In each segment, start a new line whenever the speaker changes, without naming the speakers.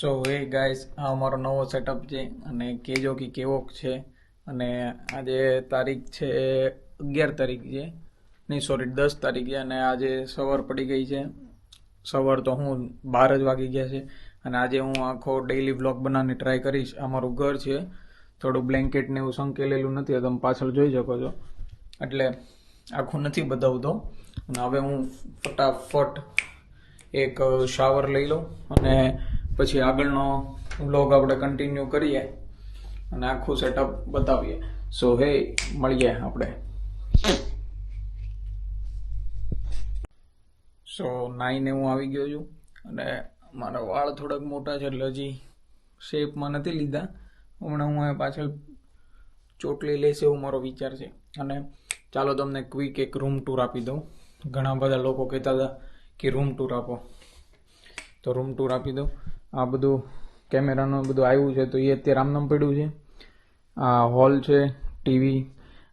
સો હે ગાઈસ, આ અમારો નવો સેટઅપ છે અને કહેજો કે કેવો છે. અને આજે તારીખ છે 11 તારીખ છે, નહીં સોરી 10 તારીખ છે. અને આજે સવાર પડી ગઈ છે. સવાર તો હું 12 જ વાગી ગયા છે. અને આજે હું આખો ડેઈલી વ્લોગ બનાવવાની ટ્રાય કરીશ. આ મારું ઘર છે, થોડું બ્લેન્કેટ ને એવું સંકેલેલું નથી, તમે પાછળ જોઈ શકો છો, એટલે આખું નથી બતાવતો. અને હવે હું ફટાફટ એક શાવર લઈ લઉં અને પછી આગળનો વ્લોગ આપણે કન્ટિન્યુ કરીએ અને આખું સેટઅપ બતાવીએ. સો હે, મળીએ આપણે. સો નાઈને હું આવી ગયો છું અને મારા વાળ થોડાક મોટા છે એટલે હજી શેપમાં નથી લીધા. હમણાં હું પાછળ ચોટલી લઈશ એવું મારો વિચાર છે. અને ચાલો તમને ક્વિક એક રૂમ ટૂર આપી દઉં. ઘણા બધા લોકો કહેતા હતા કે રૂમ ટૂર આપો, તો રૂમ ટૂર આપી દઉં. આ બધું કેમેરાનું બધું આવ્યું છે તો એ અત્યારે આમનામ પડ્યું છે. આ હોલ છે, ટીવી,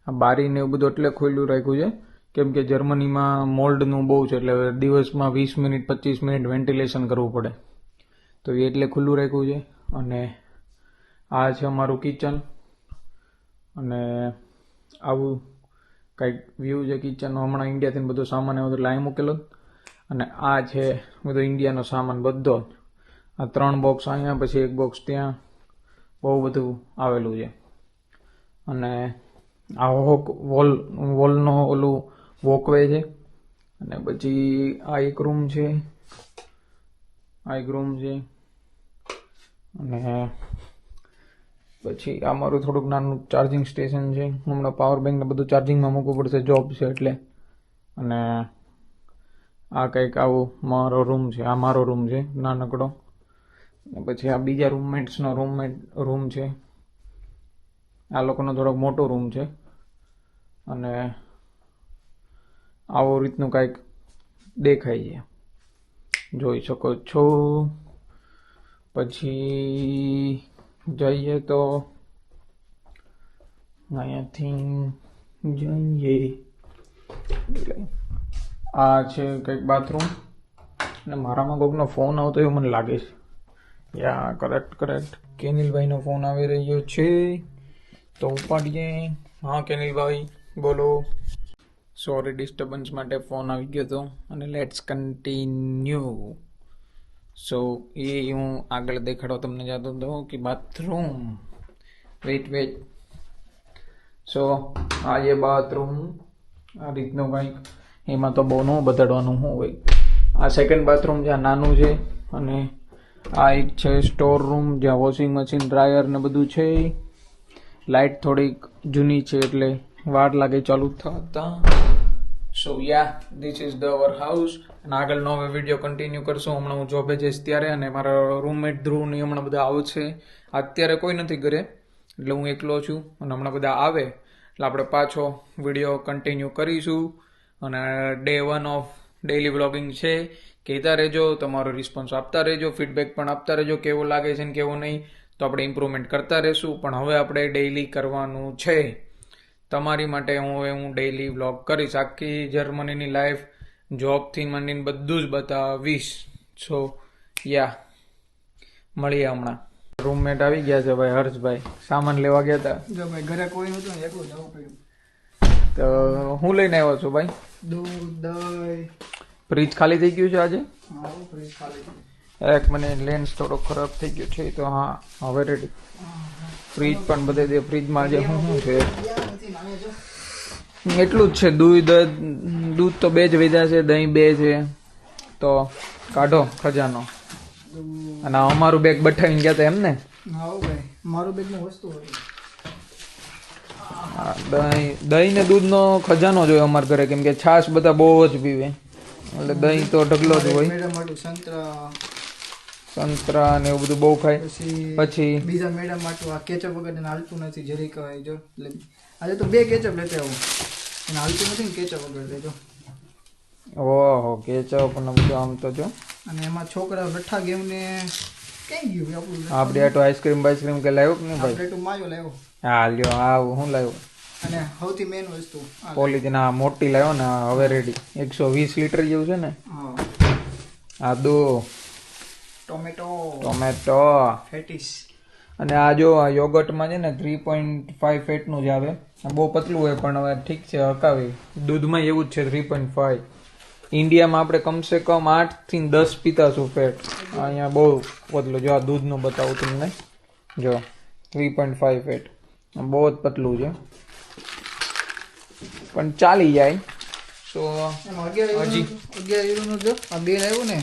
આ બારીને એવું બધું એટલે ખુલ્લું રાખ્યું છે કેમ કે જર્મનીમાં મોલ્ડનું બહુ છે, એટલે દિવસમાં 20 મિનિટ 25 મિનિટ વેન્ટિલેશન કરવું પડે, તો એ એટલે ખુલ્લું રાખ્યું છે. અને આ છે અમારું કિચન અને આવું કંઈક વ્યૂ છે કિચનનો. હમણાં ઇન્ડિયાથી બધો સામાન આવ્યો એટલે અહીં મૂકેલો. અને આ છે બધો ઇન્ડિયાનો સામાન બધો જ. આ 3 બોક્સ અહીંયા, પછી 1 બોક્સ ત્યાં, બહુ બધું આવેલું છે. અને આ વોલનો ઓલું વોકવે છે. અને પછી આ એક રૂમ છે, આ એક રૂમ છે. અને પછી આ મારું થોડુંક નાનું ચાર્જિંગ સ્ટેશન છે. હમણાં પાવર બેંક ને બધું ચાર્જિંગમાં મૂકવું પડશે, જોબ છે એટલે. અને આ કંઈક આવું મારો રૂમ છે. આ મારો રૂમ છે નાનકડો. પછી આ બીજા રૂમમેટ્સનો રૂમ છે. આ લોકોનો થોડોક મોટો રૂમ છે. અને આવો રીતનું કાંઈક દેખાય છે, જોઈ શકો છો. પછી જઈએ તો અહીંયાથી જઈએ, આ છે કંઈક બાથરૂમ. અને મારામાં કોઈકનો ફોન આવતો એવું મને લાગે છે. યા કરેક્ટ કેનિલભાઈનો ફોન આવી રહ્યો છે, તો ઉપાડીએ. હા કેનિલભાઈ બોલો. સોરી ડિસ્ટર્બન્સ માટે ફોન આવી ગયો હતો. અને લેટ્સ કન્ટિન્યુ. સો એ હું આગળ દેખાડવા તમને જતો હતો કે બાથરૂમ. વેઇટ. સો આ એ બાથરૂમ, આ રીતનું કંઈક. એમાં તો બહુ ન બતાડવાનું શું હોય. આ સેકન્ડ બાથરૂમ છે, આ નાનું છે. અને આ એક છે સ્ટોર રૂમ, જ્યાં વોશિંગ મશીન, ડ્રાયર ને બધું છે. લાઇટ થોડીક જૂની છે એટલે વાર લાગે ચાલુ થતા. So yeah this is the our house. અને આગળનો હવે વિડીયો કન્ટિન્યુ કરશું. હમણાં હું જોબે જઈશ ત્યારે, અને મારા રૂમમેટ ધ્રુવ ને હમણાં બધા આવશે. અત્યારે કોઈ નથી ઘરે એટલે હું એકલો છું. અને હમણાં બધા આવે એટલે આપણે પાછો વિડીયો કન્ટિન્યુ કરીશું. અને ડે 1 ઓફ ડેઈલી વ્લોગિંગ છે. કહેતા રહેજો, તમારો રિસ્પોન્સ આપતા રહેજો, ફીડબેક પણ આપતા રહેજો, કેવો લાગે છે ને કેવો નહીં, તો આપણે ઇમ્પ્રુવમેન્ટ કરતા રહેશું. પણ હવે આપણે ડેઈલી કરવાનું છે. તમારી માટે હું ડેઈલી વ્લોગ કરીશ. આખી જર્મનીની લાઈફ, જોબથી માંડીને બધું જ બતાવીશ. સો યા મળીએ હમણાં. રૂમમેટ આવી ગયા છે ભાઈ, હર્ષભાઈ. સામાન લેવા ગયા હતા.
જો ભાઈ ઘરે કોઈ નતું ને એકલું જવું પડ્યું.
તો હું લઈને આવ્યો છું ભાઈ?
દૂધ, દહીં.
ફ્રીજ ખાલી થઈ ગયું છે આજે.
હા ફ્રીજ ખાલી.
એક મને લેન્સ થોડો ખરાબ થઈ ગયો છે, તો હા હવે રેડી. ફ્રીજ પણ બધે દે. ફ્રીજમાં આજે શું છે એટલું જ છે. દૂધ તો 2 જ વધ્યા છે, દહીં 2 છે. તો કાઢો ખજાનો. અને અમારું બેગ બઠાવીને ગયા હતા એમ ને?
હા ભાઈ, મારું બેગમાં વસ્તુ હતી.
દહીં ને દૂધનો ખજાનો જોયો અમારા ઘરે, કેમ કે છાશ બધા બહુ જ પીવે એટલે દહીં તો ઢગલો જ હોય.
મેડમ માટે
સંતરા ને એવું બધું બહુ ખાય. પછી
બીજા મેડમ માટે આ કેચઅપ વગર એને હાલતું નથી જરી કહેવાય. જો એટલે આજે તો 2 કેચઅપ લેતે આવું, એને હાલતું નથી ને કેચઅપ વગર લેજો.
ઓહો, કેચઅપ ને બધું આમ તો જો.
અને એમાં છોકરા લઠ્ઠા ગેમ ને કઈ ગયું આપણું.
આપણે આટો આઈસ્ક્રીમ કે લાવ્યો કે નહીં ભાઈ?
આપણે તો માયો લાવ્યો.
હા લ્યો, આ હું લાવ્યો.
અને સૌથી મેઇન વસ્તુ
પોલીથીન આ મોટી લાવ્યો ને, હવે રેડી. 120 લીટર જેવું છે ને.
હા
આ દો ટોમેટો
ફેટીસ.
અને આ જો આ યોગર્ટમાં છે ને 3.5 ફેટનું જ આવે. આ બહુ પતલું હોય પણ હવે ઠીક છે હકાવી. દૂધમાં એવું જ છે 3.5. ઇન્ડિયામાં આપણે કમસે કમ 8 થી 10 પીતાશું ફેટ. અહીંયા બહુ પતલું. જો આ દૂધનું બતાવું તમને. જો 3.5 ફેટ. બહુ જ પતલું છે પણ ચાલી જાય. સો
એમાં 11 યુરોનું જો આ બિલ આવ્યું ને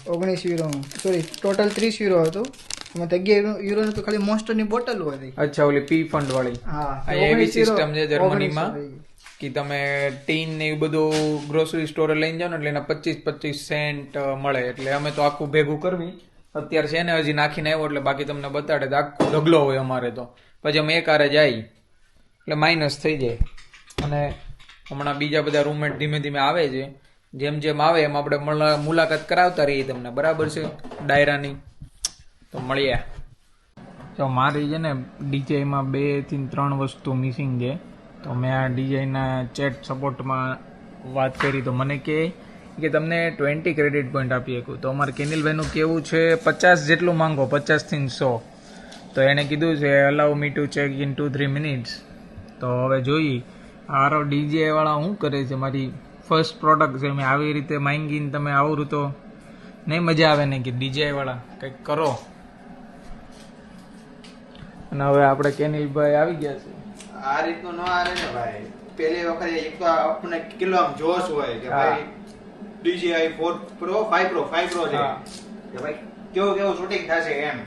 19 યુરોનું, સોરી ટોટલ 30 યુરો હતું. એમાં 11 યુરોનું તો ખાલી મોસ્ટરની બોટલ હતી.
અચ્છા ઓલી પી ફંડ વાળી.
હા
અહીંયા એવી સિસ્ટમ છે જર્મનીમાં કે તમે ટીન ને એવું બધું ગ્રોસરી સ્ટોરે લઈને જાઓ ને એટલે એના 25 સેન્ટ મળે. એટલે અમે તો આખું ભેગું કરવી અત્યારે છે ને હજી નાખીને આવ્યો એટલે બાકી તમને બતાડે તો આખું ઢગલો હોય અમારે તો. પછી અમે એક હારે જાય એટલે માઇનસ થઈ જાય. અને હમણાં બીજા બધા રૂમમેટ ધીમે ધીમે આવે છે. જેમ જેમ આવે એમ આપણે મુલાકાત કરાવતા રહીએ તમને. બરાબર છે ડાયરાની. તો મળીએ. તો મારી છે ને ડીજેમાં 2 થી 3 વસ્તુ મિસિંગ છે. તો મેં આ ડીજેના ચેટ સપોર્ટમાં વાત કરી તો મને કહે કે તમને 20 ક્રેડિટ પોઈન્ટ આપી શકું. તો અમારે કેનિલભાઈનું કેવું છે 50 જેટલું માંગો, 50 થી 100. તો એણે કીધું છે allow me to check in 2-3 minutes. તો હવે જોઈએ આરો ડીજે વાળા શું કરે છે. મારી ફર્સ્ટ પ્રોડક્ટ છે. મેં આવી રીતે માંગીને તમે આવરું તો નહીં મજા આવે ને કે ડીજે વાળા કંઈક કરો. અને હવે આપણે કેનિલભાઈ આવી ગયા છે.
આ રીતનું ન આવે ને ભાઈ. પેલી વખત એક તો આપણને કેટલો આમ જોશ હોય કે ભાઈ DJI 4 Pro 5 Pro છે કે ભાઈ કેવું શૂટિંગ થશે એમ.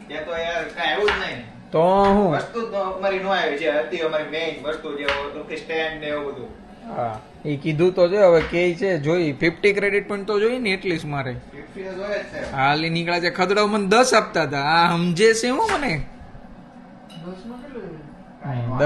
ત્યાં તો યાર કાંઈ આવ્યું જ નહીં.
તો હું
વસ્તુ તો અમારી ન આવી છે. હતી અમારી મેઇન વસ્તુ જે હતું કે સ્ટેન્ડ ને એવું બધું.
હા એ કીધું તો છે. હવે કે છે જોઈ 50 ક્રેડિટ પોઈન્ટ તો જોઈ ને એટલીસ્ટ મારે.
50 તો જોઈએ જ છે.
હાલી નીકળ્યા છે ખદડાઓ મને 10 આપતા હતા. આ સમજે છે હું મને 10